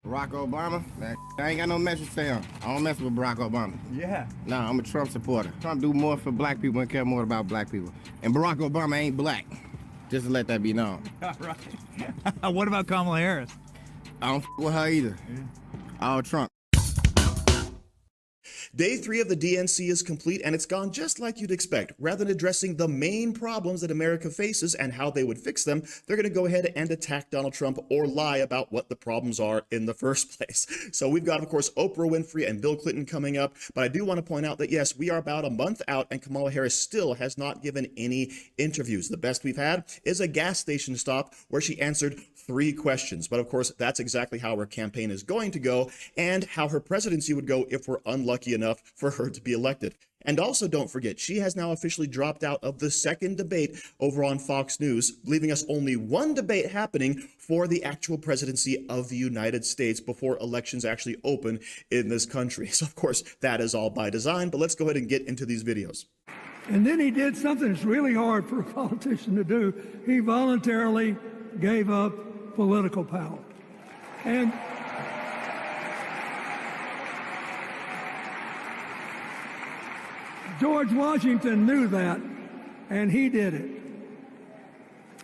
Barack Obama? Man, I ain't got no message to say on. I don't mess with Barack Obama. Yeah. Nah, I'm a Trump supporter. Trump do more for black people and care more about black people. And Barack Obama ain't black. Just to let that be known. All right. What about Kamala Harris? I don't with her either. All Trump. Day 3 of the DNC is complete, and it's gone just like you'd expect. Rather than addressing the main problems that America faces and how they would fix them, they're going to go ahead and attack Donald Trump or lie about what the problems are in the first place. So we've got, of course, Oprah Winfrey and Bill Clinton coming up. But I do want to point out that, yes, we are about a month out, and Kamala Harris still has not given any interviews. The best we've had is a gas station stop where she answered 3 questions. But of course, that's exactly how her campaign is going to go and how her presidency would go if we're unlucky enough for her to be elected. And also don't forget, she has now officially dropped out of the second debate over on Fox News, leaving us only one debate happening for the actual presidency of the United States before elections actually open in this country. So of course, that is all by design, but let's go ahead and get into these videos. And then he did something that's really hard for a politician to do. He voluntarily gave up political power. And George Washington knew that, and he did it.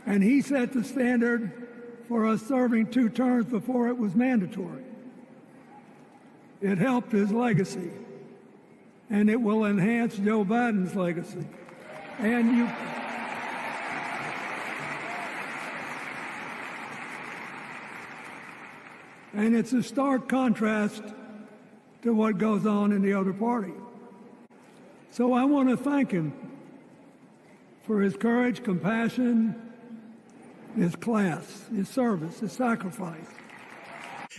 And he set the standard for us serving 2 terms before it was mandatory. It helped his legacy, and it will enhance Joe Biden's legacy. And it's a stark contrast to what goes on in the other party. So I want to thank him for his courage, compassion, his class, his service, his sacrifice.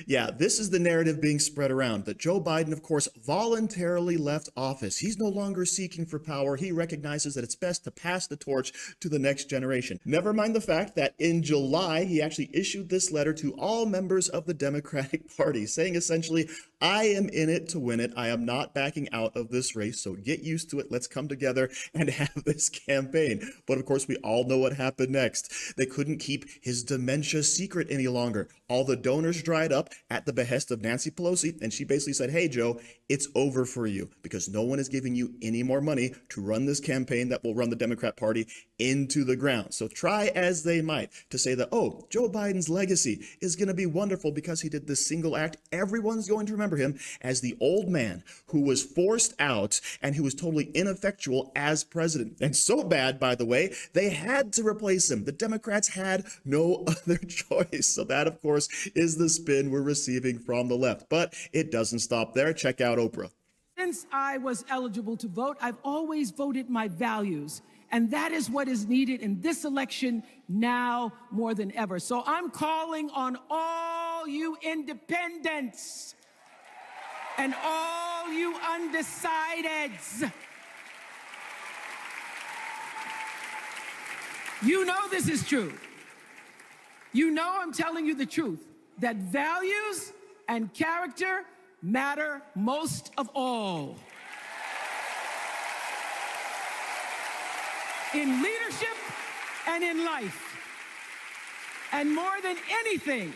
Yeah, this is the narrative being spread around, that Joe Biden, of course, voluntarily left office. He's no longer seeking for power. He recognizes that it's best to pass the torch to the next generation. Never mind the fact that in July, he actually issued this letter to all members of the Democratic Party, saying essentially, I am in it to win it. I am not backing out of this race, so get used to it. Let's come together and have this campaign. But of course, we all know what happened next. They couldn't keep his dementia secret any longer. All the donors dried up at the behest of Nancy Pelosi, and she basically said, hey, Joe, it's over for you because no one is giving you any more money to run this campaign that will run the Democrat Party into the ground. So try as they might to say that, oh, Joe Biden's legacy is going to be wonderful because he did this single act. Everyone's going to remember him as the old man who was forced out and who was totally ineffectual as president. And so bad, by the way, they had to replace him. The Democrats had no other choice. So that, of course, is the spin we're receiving from the left. But it doesn't stop there. Check out Oprah. Since I was eligible to vote, I've always voted my values. And that is what is needed in this election now more than ever. So I'm calling on all you independents and all you undecideds. You know this is true. You know I'm telling you the truth, that values and character matter most of all. In leadership and in life. And more than anything,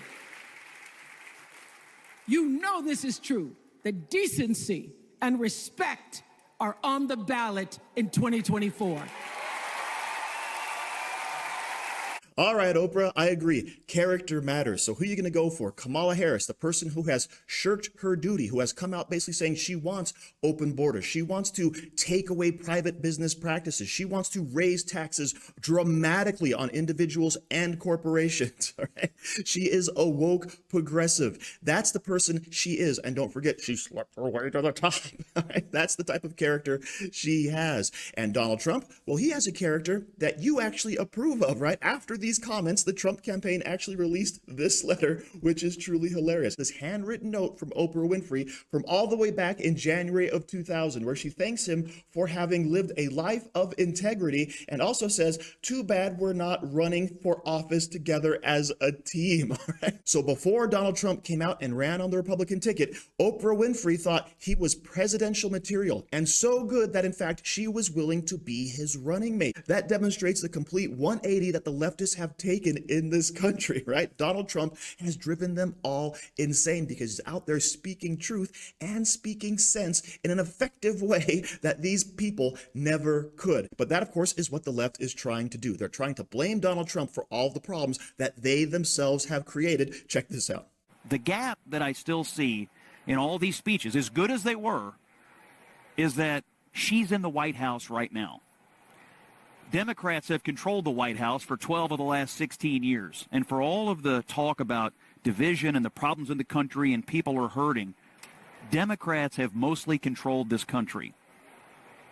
you know this is true, that decency and respect are on the ballot in 2024. All right, Oprah, I agree. Character matters. So who are you going to go for? Kamala Harris, the person who has shirked her duty, who has come out basically saying she wants open borders. She wants to take away private business practices. She wants to raise taxes dramatically on individuals and corporations. All right? She is a woke progressive. That's the person she is. And don't forget, she slept her way to the top. All right? That's the type of character she has. And Donald Trump, well, he has a character that you actually approve of, right? After these comments, the Trump campaign actually released this letter, which is truly hilarious. This handwritten note from Oprah Winfrey from all the way back in January of 2000, where she thanks him for having lived a life of integrity and also says, too bad we're not running for office together as a team. All right? So before Donald Trump came out and ran on the Republican ticket, Oprah Winfrey thought he was presidential material and so good that in fact she was willing to be his running mate. That demonstrates the complete 180 that the leftists have taken in this country, right? Donald Trump has driven them all insane because he's out there speaking truth and speaking sense in an effective way that these people never could. But that, of course, is what the left is trying to do. They're trying to blame Donald Trump for all the problems that they themselves have created. Check this out. The gap that I still see in all these speeches, as good as they were, is that she's in the White House right now. Democrats have controlled the White House for 12 of the last 16 years. And for all of the talk about division and the problems in the country and people are hurting, Democrats have mostly controlled this country.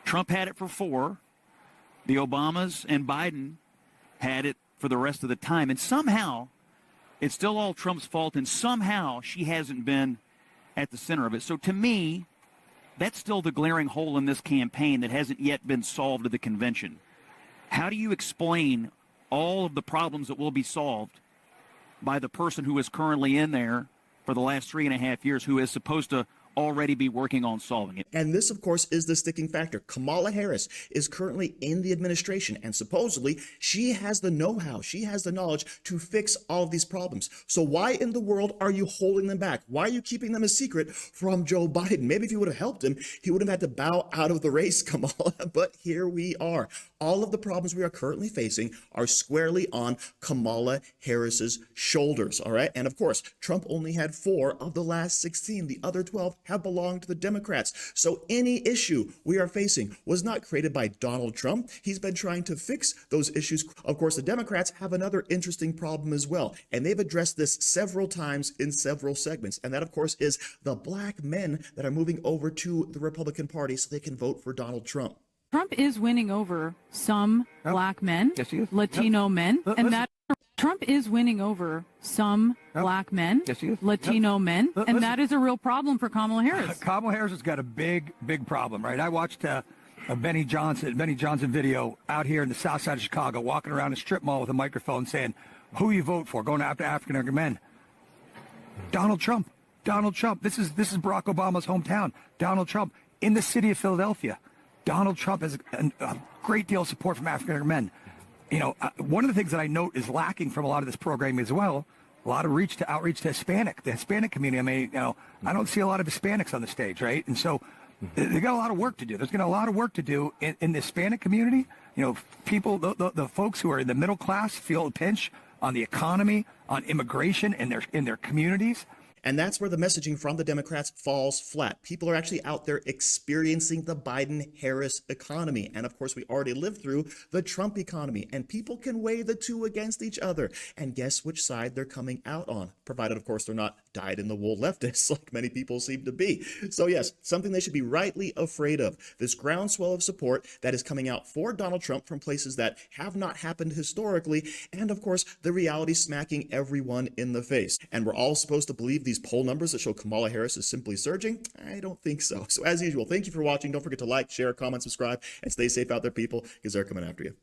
Trump had it for 4. The Obamas and Biden had it for the rest of the time. And somehow, it's still all Trump's fault, and somehow she hasn't been at the center of it. So to me, that's still the glaring hole in this campaign that hasn't yet been solved at the convention. How do you explain all of the problems that will be solved by the person who is currently in there for the last 3.5 years, who is supposed to already be working on solving it? And this, of course, is the sticking factor. Kamala Harris is currently in the administration, and supposedly she has the know-how, she has the knowledge to fix all of these problems. So why in the world are you holding them back? Why are you keeping them a secret from Joe Biden? Maybe if you would have helped him, he would have had to bow out of the race, Kamala. But here we are. All of the problems we are currently facing are squarely on Kamala Harris's shoulders, all right? And of course, Trump only had 4 of the last 16. The other 12 have belonged to the Democrats. So any issue we are facing was not created by Donald Trump. He's been trying to fix those issues. Of course, the Democrats have another interesting problem as well, and they've addressed this several times in several segments. And that, of course, is the black men that are moving over to the Republican Party so they can vote for Donald Trump. Trump is winning over some black men, Yes, he is. Latino men, and that Trump is winning over some black men, Yes, he is. Latino men, and that is a real problem for Kamala Harris. Kamala Harris has got a big problem, right? I watched a Benny Johnson video out here in the south side of Chicago, walking around a strip mall with a microphone saying, who you vote for, going after African-American men. Donald Trump. This is Barack Obama's hometown. Donald Trump in the city of Philadelphia. Donald Trump has a great deal of support from African-American men. You know, one of the things that I note is lacking from a lot of this programming as well, a lot of outreach to the Hispanic community. I mean, you know, I don't see a lot of Hispanics on the stage, right? And so they got a lot of work to do. There's going to be a lot of work to do in the Hispanic community. You know, people, the folks who are in the middle class feel the pinch on the economy, on immigration in their communities. And that's where the messaging from the Democrats falls flat. People are actually out there experiencing the Biden-Harris economy. And of course, we already lived through the Trump economy. And people can weigh the two against each other and guess which side they're coming out on, provided, of course, they're not dyed-in-the-wool leftists like many people seem to be. So yes, something they should be rightly afraid of. This groundswell of support that is coming out for Donald Trump from places that have not happened historically. And of course, the reality smacking everyone in the face. And we're all supposed to believe these poll numbers that show Kamala Harris is simply surging? I don't think so. So as usual, thank you for watching. Don't forget to like, share, comment, subscribe, and stay safe out there, people, because they're coming after you.